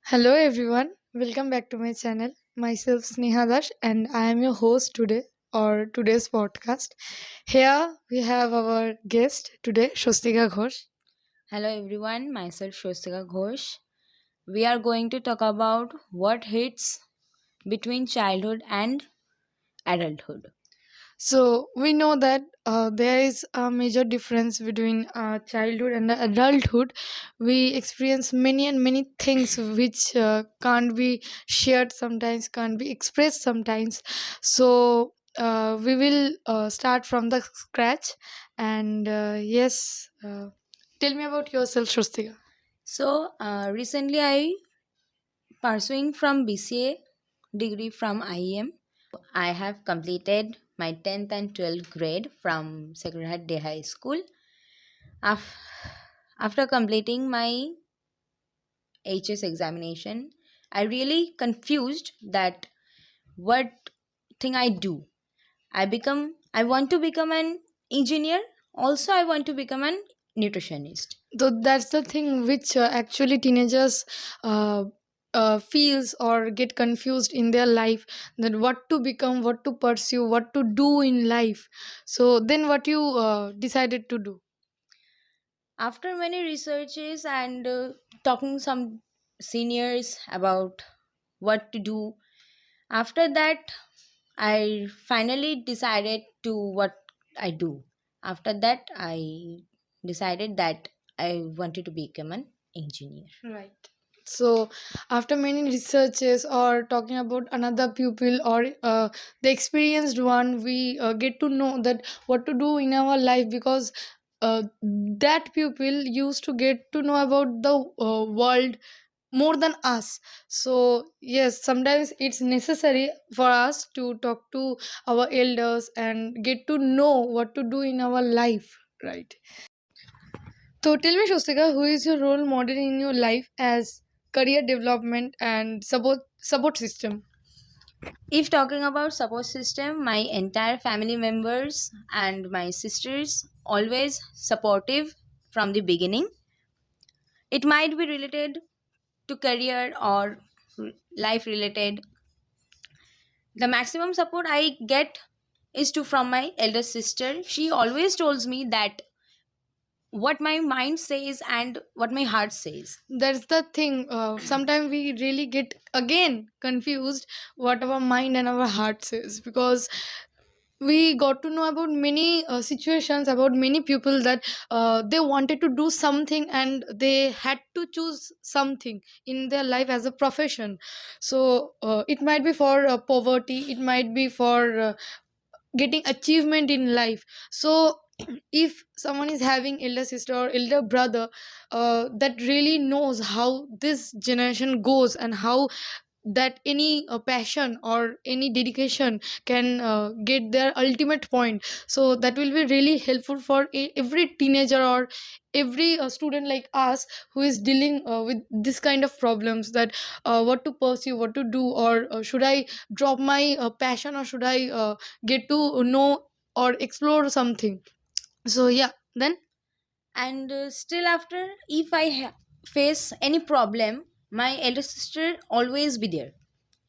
Hello everyone, welcome back to my channel. Myself Sneha Dash and I am your host today or today's podcast. Here we have our guest today, Shostika Ghosh. Hello everyone, myself Shostika Ghosh. We are going to talk about what hits between childhood and adulthood. So we know that there is a major difference between childhood and adulthood. We experience many and many things which can't be shared sometimes, can't be expressed sometimes. So we will start from the scratch. And yes, tell me about yourself, Shostika. Recently I pursuing from BCA degree from IEM. I have completed my 10th and 12th grade from Sacred Heart Day High School. Af- After completing my HS examination, I really confused that what thing I do. I want to become an engineer. Also, I want to become an nutritionist. So that's the thing which actually teenagers uh, feels or get confused in their life, that what to become, what to pursue, what to do in life. So then what you decided to do? After many researches and talking some seniors about what to do, after that I finally decided to what I do. After that I decided that I wanted to become an engineer. Right. So, after many researches or talking about another pupil or the experienced one, we get to know that what to do in our life, because that pupil used to get to know about the world more than us. So yes, sometimes it's necessary for us to talk to our elders and get to know what to do in our life, right? So tell me, Shostika, who is your role model in your life as career development and support system? If talking about support system, my entire family members and my sisters always supportive from the beginning. It might be related to career or life related. The maximum support I get is to from my elder sister. She always tells me that what my mind says and what my heart says. That's the thing. Sometimes we really get again confused what our mind and our heart says, because we got to know about many situations, about many people that they wanted to do something and they had to choose something in their life as a profession. So it might be for poverty, it might be for getting achievement in life. So if someone is having elder sister or elder brother that really knows how this generation goes and how that any passion or any dedication can get their ultimate point, so that will be really helpful for every teenager or every student like us who is dealing with this kind of problems, that what to pursue, what to do, or should I drop my passion, or should I get to know or explore something. So yeah, then. And still after, if I face any problem, my elder sister always be there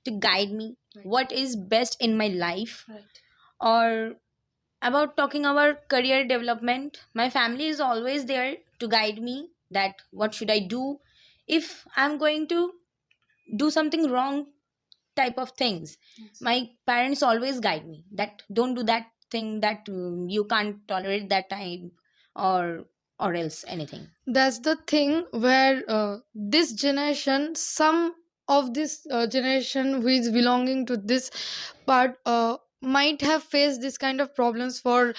to guide me Right. what is best in my life. Right. Or about talking about career development, my family is always there to guide me that what should I do if I'm going to do something wrong type of things. Yes. My parents always guide me that don't do that thing, that you can't tolerate that time, or else anything. That's the thing where this generation, some of this generation who is belonging to this part, might have faced this kind of problems for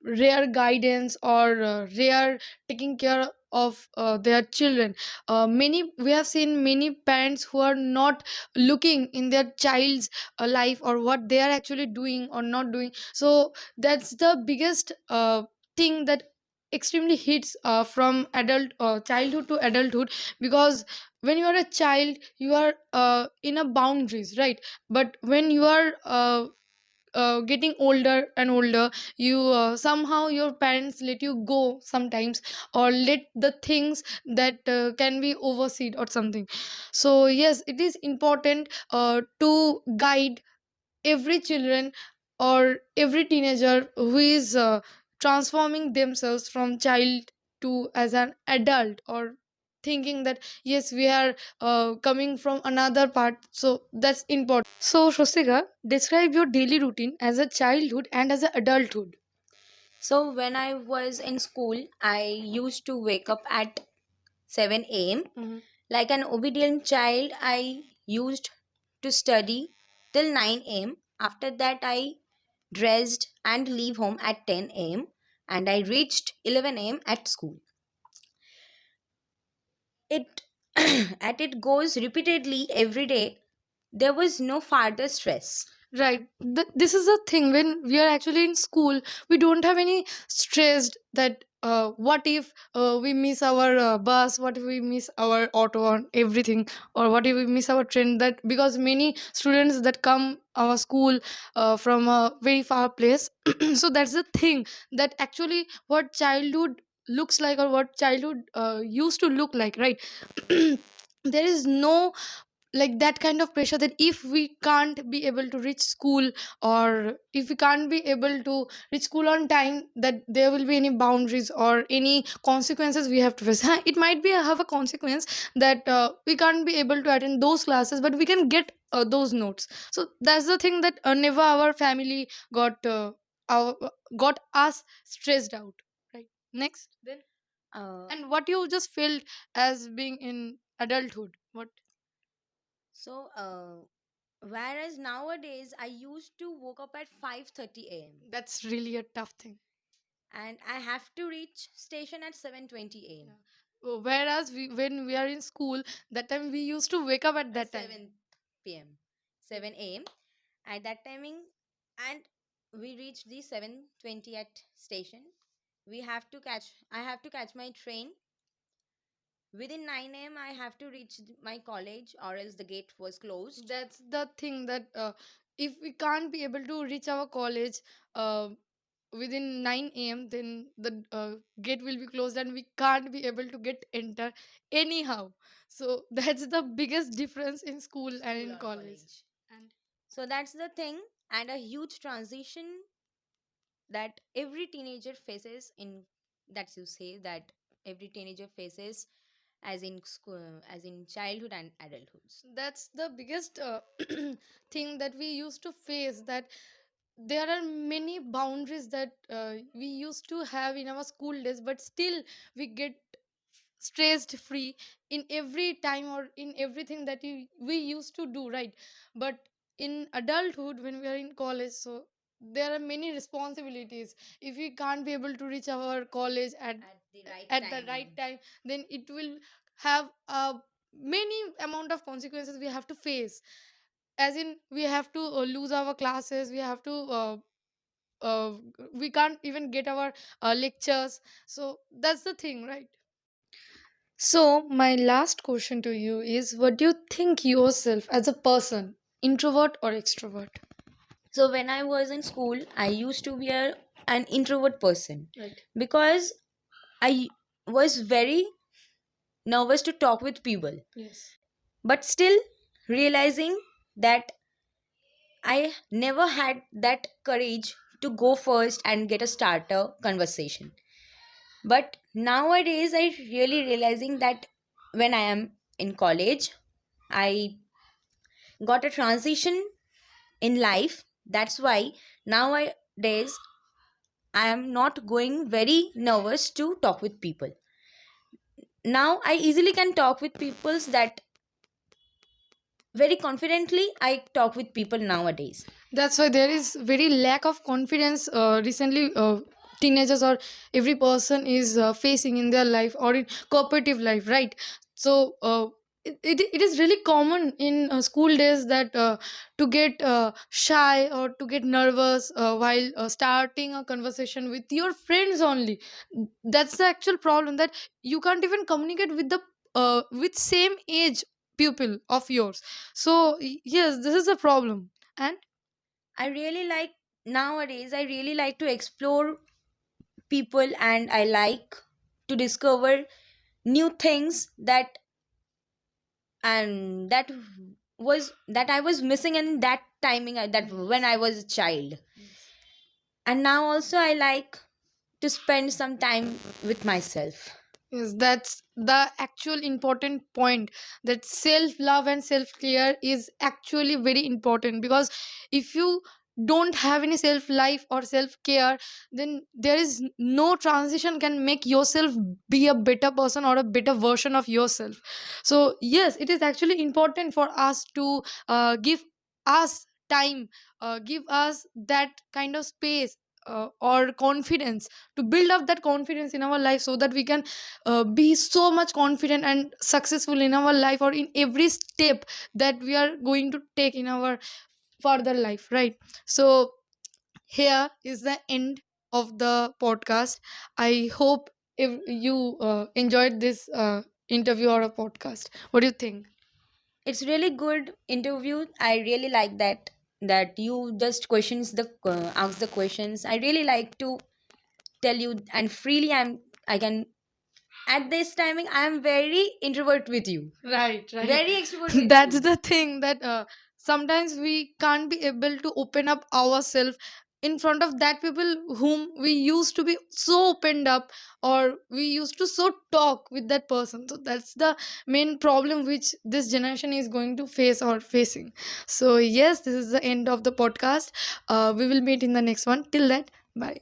rare guidance or rare taking care of their children. Many, we have seen many parents who are not looking in their child's life, or what they are actually doing or not doing. So that's the biggest thing that extremely hits from adult childhood to adulthood, because when you are a child you are in a boundaries, right? But when you are getting older and older, you somehow your parents let you go sometimes, or let the things that can be overseen or something. So yes, it is important to guide every children or every teenager who is transforming themselves from child to as an adult, or thinking that yes, we are coming from another part. So that's important. So Shostika, describe your daily routine as a childhood and as a adulthood. So when I was in school, I used to wake up at 7 a.m. Mhm. Like an obedient child, I used to study till 9 a.m. After that, I dressed and leave home at 10 a.m. and I reached 11 a.m. at school. It at it goes repeatedly every day. There was no further stress. Right. This is the thing, when we are actually in school, we don't have any stressed that what if we miss our bus, what if we miss our auto and everything, or what if we miss our train. That because many students that come our school from a very far place. So that's the thing, that actually what childhood looks like, or what childhood used to look like, right? There is no like that kind of pressure that if we can't be able to reach school, or if we can't be able to reach school on time, that there will be any boundaries or any consequences we have to face. It might be have a consequence that we can't be able to attend those classes, but we can get those notes. So that's the thing, that never our family our, got us stressed out, right? Next then, Uh, and what you just felt as being in adulthood, what? so, whereas nowadays I used to woke up at 5:30 a.m. That's really a tough thing. and I have to reach station at 7:20 a.m. Whereas when we are in school, that time we used to wake up at that time. 7 p.m. 7 a.m. At that timing, and we reached the 7:20 at station. We have to catch. I have to catch my train within 9 a.m. I have to reach my college, or else the gate was closed. That's the thing, that if we can't be able to reach our college uh, within 9 a.m., then the gate will be closed and we can't be able to get enter anyhow. So that's the biggest difference in school and School in or college. college. And So that's the thing, and a huge transition that every teenager faces in, that you say that every teenager faces as in school, as in childhood and adulthoods. that's the biggest thing that we used to face, that there are many boundaries that we used to have in our school days, but still we get stressed free in every time or in everything that we used to do, right? But in adulthood, when we are in college, so there are many responsibilities. If we can't be able to reach our college At the right at the right time. time, then it will have many amount of consequences we have to face. As in, we have to lose our classes, we have to uh, we can't even get our lectures. So that's the thing, right? So my last question to you is, what do you think yourself as a person, introvert or extrovert? So when I was in school, I used to be an introvert person Right. because I was very nervous to talk with people. Yes. But still realizing that I never had that courage to go first and get a starter conversation. But nowadays I really realizing that when I am in college, I got a transition in life. That's why nowadays I am not going very nervous to talk with people. Now I easily can talk with people, that very confidently I talk with people nowadays. That's why there is very lack of confidence recently, teenagers or every person is facing in their life or in cooperative life, right? So it is really common in school days that to get shy or to get nervous while starting a conversation with your friends only. That's the actual problem, that you can't even communicate with the with same age pupil of yours. So yes, this is a problem. And I really like nowadays I really like to explore people, and I like to discover new things that I was missing in that timing, that when I was a child. And now also I like to spend some time with myself. Yes, that's the actual important point, that self love and self care is actually very important, because if you don't have any self life or self care, then there is no transition can make yourself be a better person or a better version of yourself. So yes, it is actually important for us to give us time, give us that kind of space, or confidence, to build up that confidence in our life, so that we can be so much confident and successful in our life, or in every step that we are going to take in our further life, right? So here is the end of the podcast. I hope if you enjoyed this interview or a podcast. What do you think? It's really good interview. I really like that you just questions the ask the questions. I really like to tell you, and freely I can, at this timing I am very introvert with you, Right, right. very extrovert with That's you. the thing, that sometimes we can't be able to open up ourselves in front of that people whom we used to be so opened up, or we used to so talk with that person. So that's the main problem which this generation is going to face or facing. So yes, this is the end of the podcast. We will meet in the next one. Till that, bye.